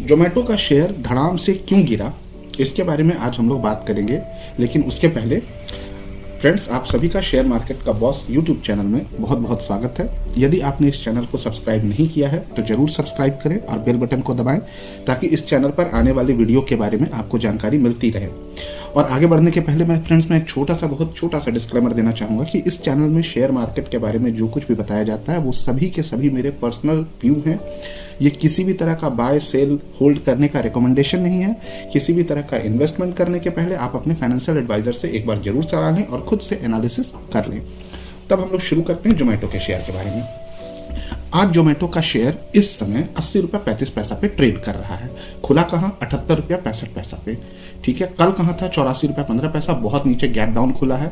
जोमेटो का शेयर धड़ाम से क्यों गिरा, इसके बारे में आज हम लोग बात करेंगे। लेकिन उसके पहले फ्रेंड्स, आप सभी का शेयर मार्केट का बॉस यूट्यूब चैनल में बहुत बहुत स्वागत है। यदि आपने इस चैनल को सब्सक्राइब नहीं किया है तो जरूर सब्सक्राइब करें और बेल बटन को दबाएं, ताकि इस चैनल पर आने वाली वीडियो के बारे में आपको जानकारी मिलती रहे। और आगे बढ़ने के पहले मैं एक बहुत छोटा सा डिस्क्लेमर देना चाहूँगा कि इस चैनल में शेयर मार्केट के बारे में जो कुछ भी बताया जाता है वो सभी के सभी मेरे पर्सनल व्यू हैं। ये किसी भी तरह का बाय सेल होल्ड करने का रिकमेंडेशन नहीं है। किसी भी तरह का इन्वेस्टमेंट करने के पहले आप अपने फाइनेंशियल एडवाइजर से एक बार जरूर सलाह लें और खुद से एनालिसिस कर लें। तब हम लोग शुरू करते हैं जोमेटो के शेयर के बारे में। आज जोमेटो का शेयर इस समय 80 रुपया 35 पैसा पे ट्रेड कर रहा है। खुला कहाँ? 78 रुपया 65 पैसा पे। ठीक है, कल कहाँ था? 84 रुपया 15 पैसा, बहुत नीचे गैप डाउन खुला है।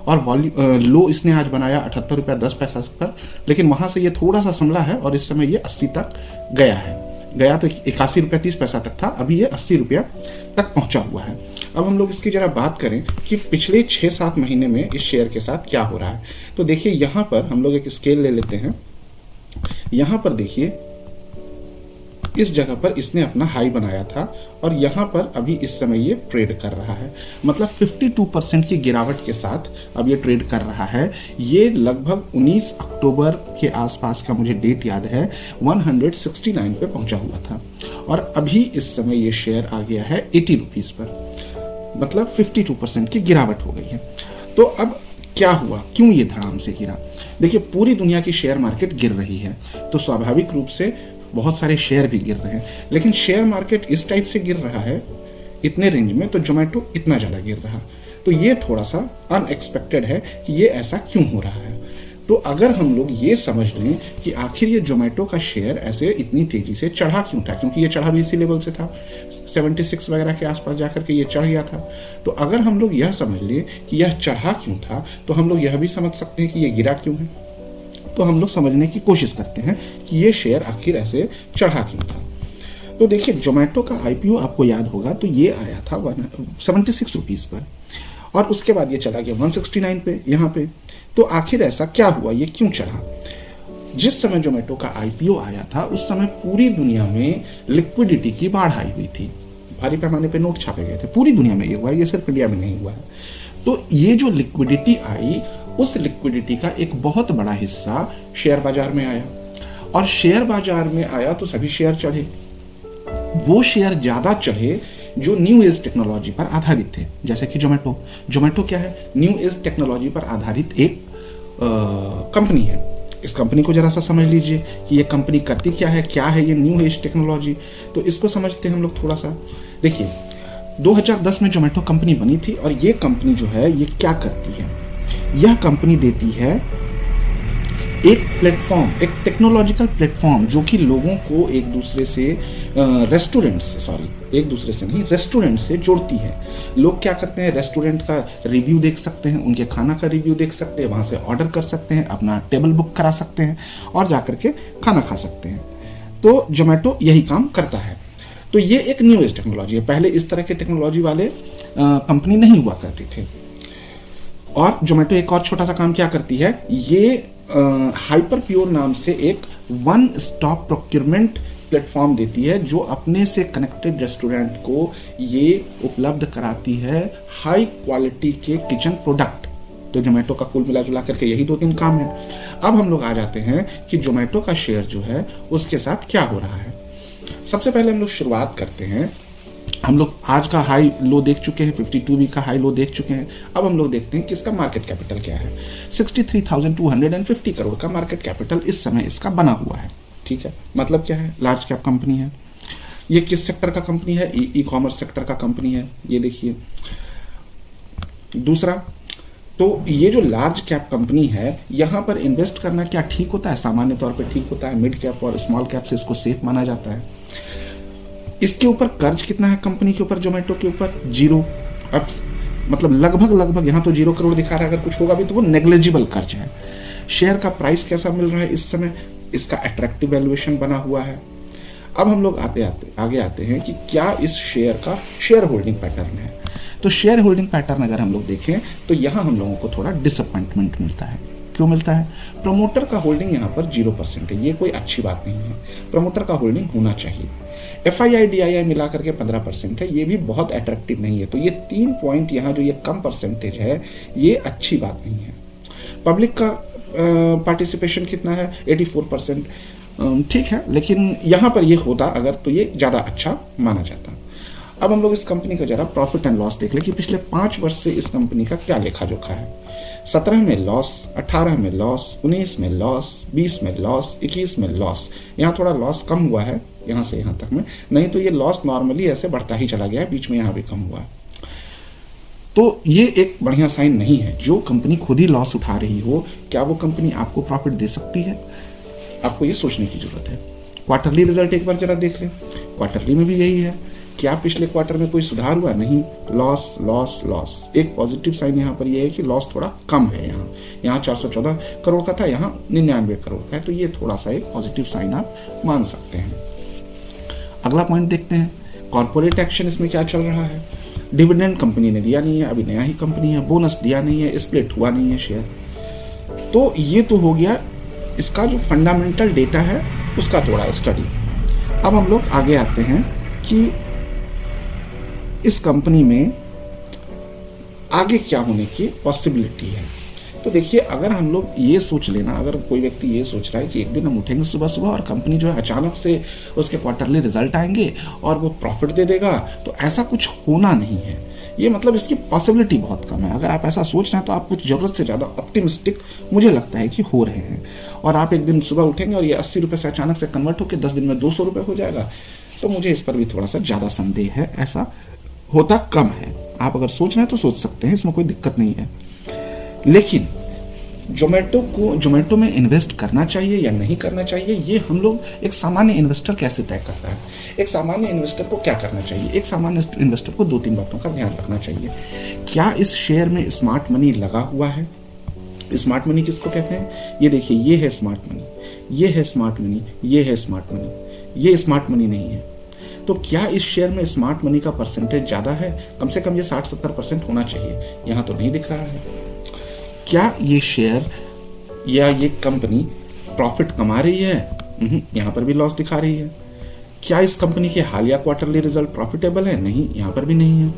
और लो इसने आज बनाया 78 रुपया 10 पैसा पर, लेकिन वहां से ये थोड़ा सा संभला है और इस समय ये 80 तक गया है। गया तो 81 रुपया 30 पैसा तक था, अभी ये 80 रुपया तक पहुंचा हुआ है। अब हम लोग इसकी जरा बात करें कि पिछले 6-7 महीने में इस शेयर के साथ क्या हो रहा है। तो देखिए, यहाँ पर हम लोग एक स्केल ले लेते हैं। यहां पर देखिए, इस जगह पर इसने अपना हाई बनाया था और यहां पर अभी इस समय ये ट्रेड कर रहा है। मतलब 52% की गिरावट के साथ अब ये ट्रेड कर रहा है। ये लगभग 19 अक्टूबर के आसपास का मुझे डेट याद है, 169 पे पहुंचा हुआ था और अभी इस समय ये शेयर आ गया है 80 रुपीज पर। मतलब 52% की गिरावट हो गई है। तो अब क्या हुआ, क्यों ये धड़ाम से गिरा? देखिए, पूरी दुनिया की शेयर मार्केट गिर रही है तो स्वाभाविक रूप से बहुत सारे शेयर भी गिर रहे हैं। लेकिन शेयर मार्केट इस टाइप से गिर रहा है इतने रेंज में, तो जोमेटो इतना ज्यादा गिर रहा, तो ये थोड़ा सा अनएक्सपेक्टेड है कि ये ऐसा क्यों हो रहा है। तो अगर हम लोग ये समझ लें कि आखिर ये जोमेटो का शेयर ऐसे इतनी तेजी से चढ़ा क्यों था, क्योंकि ये चढ़ा भी इसी लेवल से था, 76 वगैरह के आसपास जाकर के ये चढ़ गया था। तो अगर हम लोग यह समझ लें कि यह चढ़ा क्यों था, तो हम लोग यह भी समझ सकते हैं कि ये गिरा क्यों है। तो हम लोग समझने की कोशिश करते हैं कि ये शेयर आखिर ऐसे चढ़ा क्यों था। तो देखिए, जोमेटो का आईपीओ आपको याद होगा, तो ये आया था 76 रुपीज पर और उसके बाद ये चला गया 169 पे यहाँ पे। तो आखिर ऐसा क्या हुआ, ये क्यों चढ़ा? जिस समय जोमेटो का आईपीओ आया था उस समय पूरी दुनिया में लिक्विडिटी की बाढ़ आई हुई थी। भारी पैमाने पे नोट छापे गए थे, पूरी दुनिया में ये हुआ है, ये सिर्फ इंडिया में नहीं हुआ है। तो ये जो लिक्विडिटी आई, उस लिक्विडिटी का एक बहुत बड़ा हिस्सा शेयर बाजार में आया और शेयर बाजार में आया तो सभी शेयर चढ़े। वो शेयर ज्यादा चढ़े जो न्यू एज टेक्नोलॉजी पर आधारित थे, जैसे कि जोमेटो क्या है? न्यू एज टेक्नोलॉजी पर आधारित एक कंपनी है। इस कंपनी को जरा सा समझ लीजिए कि ये कंपनी करती क्या है ये न्यू एज टेक्नोलॉजी। तो इसको समझते हैं हम लोग थोड़ा सा। देखिए, 2010 में जोमेटो कंपनी बनी थी और ये कंपनी जो है ये क्या करती है? यह कंपनी देती है एक प्लेटफॉर्म, एक टेक्नोलॉजिकल प्लेटफॉर्म जो कि लोगों को एक दूसरे से जोड़ती है। लोग क्या करते हैं, रेस्टोरेंट का रिव्यू देख सकते हैं, उनके खाना का रिव्यू देख सकते हैं, वहां से ऑर्डर कर सकते हैं, अपना टेबल बुक करा सकते हैं और जाकर के खाना खा सकते हैं। तो जोमेटो यही काम करता है। तो ये एक न्यू एज टेक्नोलॉजी है। पहले इस तरह के टेक्नोलॉजी वाले कंपनी नहीं हुआ करती थे। और जोमेटो एक और छोटा सा काम क्या करती है, ये हाइपर प्योर नाम से एक वन स्टॉप प्रोक्योरमेंट प्लेटफॉर्म देती है, जो अपने से कनेक्टेड रेस्टोरेंट को ये उपलब्ध कराती है हाई क्वालिटी के किचन प्रोडक्ट। तो जोमेटो का कुल मिला जुला करके यही 2-3 काम है। अब हम लोग आ जाते हैं कि जोमेटो का शेयर जो है उसके साथ क्या हो रहा है। सबसे पहले हम लोग शुरुआत करते हैं। हम लोग आज का हाई लो देख चुके हैं, 52 वीक का हाई लो देख चुके हैं। अब हम लोग देखते हैं कि इसका मार्केट कैपिटल क्या है। 63,250 करोड़ का मार्केट कैपिटल इस समय इसका बना हुआ है। ठीक है, मतलब क्या है? लार्ज कैप कंपनी है। ये किस सेक्टर का कंपनी है? ई कॉमर्स सेक्टर का कंपनी है। ये देखिए। दूसरा, तो ये जो लार्ज कैप कंपनी है, यहां पर इन्वेस्ट करना क्या ठीक होता है? सामान्य तौर पर ठीक होता है। मिड कैप और स्मॉल कैप से इसको सेफ माना जाता है। इसके ऊपर कर्ज कितना है कंपनी के ऊपर, जोमेटो के ऊपर? 0। अब मतलब लगभग यहां तो 0 करोड़ दिखा रहा है। अगर कुछ होगा भी तो वो नेग्लिजिबल कर्ज है। शेयर का प्राइस कैसा मिल रहा है इस समय? इसका अट्रैक्टिव वैल्यूएशन बना हुआ है। अब हम लोग आगे आते हैं कि क्या इस शेयर का शेयर होल्डिंग पैटर्न है। तो शेयर होल्डिंग पैटर्न अगर हम लोग देखें तो यहां हम लोगों को थोड़ा डिसअपॉइंटमेंट मिलता है। क्यों मिलता है? प्रमोटर का होल्डिंग यहाँ पर 0% है। ये कोई अच्छी बात नहीं है। प्रमोटर का होल्डिंग होना चाहिए। FII DII मिला करके 15% है, ये भी बहुत अट्रैक्टिव नहीं है। तो ये 3 पॉइंट यहाँ जो ये कम परसेंटेज है, ये अच्छी बात नहीं है। पब्लिक का पार्टिसिपेशन कितना है? 84%। ठीक है, लेकिन यहाँ पर ये होता अगर तो ये ज़्यादा अच्छा माना जाता। अब हम लोग इस कंपनी का जरा प्रॉफिट एंड लॉस देख ले कि पिछले 5 वर्ष से इस कंपनी का क्या लेखा जोखा है। 17 में लॉस, 18 में लॉस, 19 में लॉस, 20 में लॉस, 21 में लॉस। यहाँ थोड़ा लॉस कम हुआ है यहाँ से यहाँ तक में, नहीं तो ये लॉस नॉर्मली ऐसे बढ़ता ही चला गया है, बीच में यहाँ भी कम हुआ है। तो ये एक बढ़िया साइन नहीं है। जो कंपनी खुद ही लॉस उठा रही हो, क्या वो कंपनी आपको प्रॉफिट दे सकती है? आपको ये सोचने की जरूरत है। क्वार्टरली रिजल्ट एक बार जरा देख लें। क्वार्टरली में भी यही है। क्या पिछले क्वार्टर में कोई सुधार हुआ? नहीं, लॉस लॉस लॉस। एक पॉजिटिव साइन यहाँ पर यह है कि लॉस थोड़ा कम है। यहाँ 414 करोड़ का था, यहाँ 99 करोड़ का है। तो ये थोड़ा सा एक पॉजिटिव साइन आप मान सकते हैं। अगला पॉइंट देखते हैं, कॉर्पोरेट एक्शन इसमें क्या चल रहा है। डिविडेंड कंपनी ने दिया नहीं है, अभी नया ही कंपनी है। बोनस दिया नहीं है, स्प्लिट हुआ नहीं है शेयर। तो ये तो हो गया इसका जो फंडामेंटल डेटा है उसका थोड़ा स्टडी। अब हम लोग आगे आते हैं कि इस कंपनी में आगे क्या होने की पॉसिबिलिटी है। तो देखिए, अगर हम लोग ये सोच लेना, अगर कोई व्यक्ति ये सोच रहा है कि एक दिन हम उठेंगे सुबह सुबह और कंपनी जो है अचानक से उसके क्वार्टरली रिजल्ट आएंगे और वो प्रॉफिट दे देगा, तो ऐसा कुछ होना नहीं है। ये मतलब इसकी पॉसिबिलिटी बहुत कम है। अगर आप ऐसा सोच रहे हैं तो आप कुछ जरूरत से ज़्यादा ऑप्टिमिस्टिक मुझे लगता है कि हो रहे हैं। और आप एक दिन सुबह उठेंगे और ये 80 रुपये से अचानक से कन्वर्ट होकर 10 दिन में 200 रुपये हो जाएगा, तो मुझे इस पर भी थोड़ा सा ज़्यादा संदेह है। ऐसा होता कम है। आप अगर सोच रहे हैं तो सोच सकते हैं, इसमें कोई दिक्कत नहीं है। लेकिन जोमेटो में इन्वेस्ट करना चाहिए या नहीं करना चाहिए, ये हम लोग एक सामान्य इन्वेस्टर कैसे तय करता है। एक सामान्य इन्वेस्टर को क्या करना चाहिए? एक सामान्य इन्वेस्टर को 2-3 बातों का ध्यान रखना चाहिए। क्या इस शेयर में स्मार्ट मनी लगा हुआ है? स्मार्ट मनी किसको कहते हैं? ये देखिए, ये है स्मार्ट मनी, ये है स्मार्ट मनी, ये है स्मार्ट मनी। ये स्मार्ट मनी नहीं है। तो क्या इस शेयर में स्मार्ट मनी का परसेंटेज ज्यादा है? कम से कम ये 60-70% होना चाहिए। यहां तो नहीं दिख रहा है। क्या ये शेयर या ये कंपनी प्रॉफिट कमा रही है? यहां पर भी लॉस दिखा रही है। क्या इस कंपनी के हालिया क्वार्टरली रिजल्ट प्रॉफिटेबल है? नहीं, यहां पर भी नहीं है।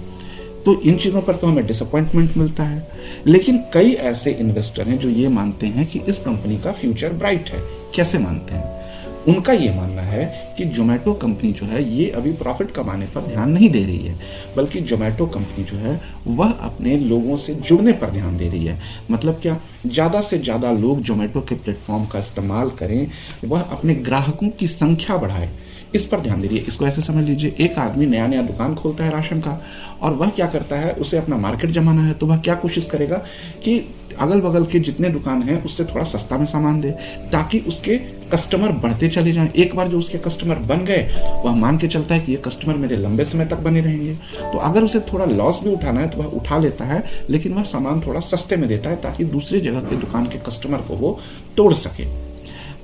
तो इन चीजों पर तो हमें डिसअपॉइंटमेंट मिलता है। लेकिन कई ऐसे इन्वेस्टर हैं जो ये मानते हैं कि इस कंपनी का फ्यूचर ब्राइट है। कैसे मानते हैं? उनका ये मानना है कि जोमेटो कंपनी जो है ये अभी प्रॉफिट कमाने पर ध्यान नहीं दे रही है, बल्कि जोमेटो कंपनी जो है वह अपने लोगों से जुड़ने पर ध्यान दे रही है। मतलब क्या? ज़्यादा से ज़्यादा लोग जोमेटो के प्लेटफॉर्म का इस्तेमाल करें, वह अपने ग्राहकों की संख्या बढ़ाए, इस पर ध्यान दे रही है। इसको ऐसे समझ लीजिए, एक आदमी नया नया दुकान खोलता है राशन का, और वह क्या करता है, उसे अपना मार्केट जमाना है, तो वह क्या कोशिश करेगा कि अगल बगल के जितने दुकान हैं उससे थोड़ा सस्ता में सामान दे, ताकि उसके कस्टमर बढ़ते चले जाएं। एक बार जो उसके कस्टमर बन गए, वह मान के चलता है कि ये कस्टमर मेरे लंबे समय तक बने रहेंगे। तो अगर उसे थोड़ा लॉस भी उठाना है तो वह उठा लेता है, लेकिन वह सामान थोड़ा सस्ते में देता है ताकि दूसरी जगह के दुकान के कस्टमर को वो तोड़ सके।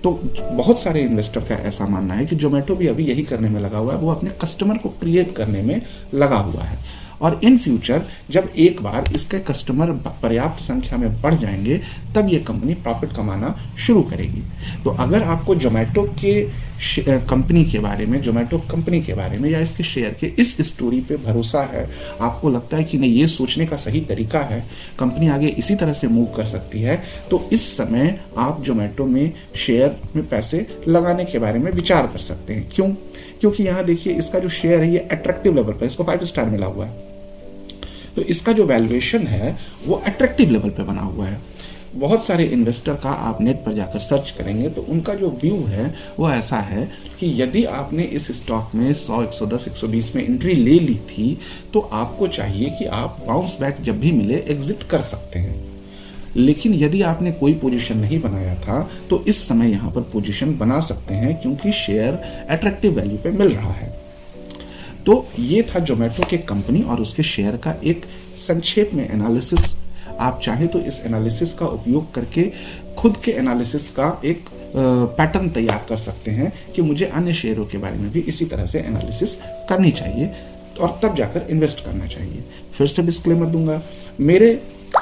तो बहुत सारे इन्वेस्टर का ऐसा मानना है कि जोमेटो भी अभी यही करने में लगा हुआ है, वो अपने कस्टमर को क्रिएट करने में लगा हुआ है। और इन फ्यूचर जब एक बार इसके कस्टमर पर्याप्त संख्या में बढ़ जाएंगे, तब ये कंपनी प्रॉफिट कमाना शुरू करेगी। तो अगर आपको जोमेटो के कंपनी के बारे में, जोमेटो कंपनी के बारे में या इसके शेयर के इस स्टोरी पे भरोसा है, आपको लगता है कि नहीं ये सोचने का सही तरीका है, कंपनी आगे इसी तरह से मूव कर सकती है, तो इस समय आप जोमेटो में शेयर में पैसे लगाने के बारे में विचार कर सकते हैं। क्यों? क्योंकि यहाँ देखिए, इसका जो शेयर है ये अट्रैक्टिव लेवल पर, इसको 5 स्टार मिला हुआ है, तो इसका जो वैल्यूएशन है वो अट्रैक्टिव लेवल पे बना हुआ है। बहुत सारे इन्वेस्टर का आप नेट पर जाकर सर्च करेंगे तो उनका जो व्यू है वो ऐसा है कि यदि आपने इस स्टॉक में 100, 110, 120 में एंट्री ले ली थी, तो आपको चाहिए कि आप बाउंस बैक जब भी मिले एग्जिट कर सकते हैं। लेकिन यदि आपने कोई पोजीशन नहीं बनाया था तो इस समय यहाँ पर पोजीशन बना सकते हैं, क्योंकि शेयर अट्रैक्टिव वैल्यू पे मिल रहा है। तो ये था जोमेटो के कंपनी और उसके शेयर का एक संक्षेप में एनालिसिस। आप चाहें तो इस एनालिसिस का उपयोग करके खुद के एनालिसिस का एक पैटर्न तैयार कर सकते हैं कि मुझे अन्य शेयरों के बारे में भी इसी तरह से एनालिसिस करनी चाहिए और तब जाकर इन्वेस्ट करना चाहिए। फिर से डिस्क्लेमर दूंगा, मेरे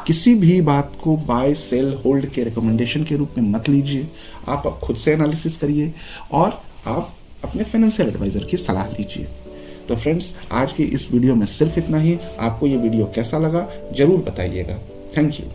किसी भी बात को बाय सेल होल्ड के रिकमेंडेशन के रूप में मत लीजिए। आप खुद से एनालिसिस करिए और आप अपने फाइनेंशियल एडवाइजर की सलाह लीजिए। तो फ्रेंड्स, आज के इस वीडियो में सिर्फ इतना ही। आपको ये वीडियो कैसा लगा जरूर बताइएगा। Thank you.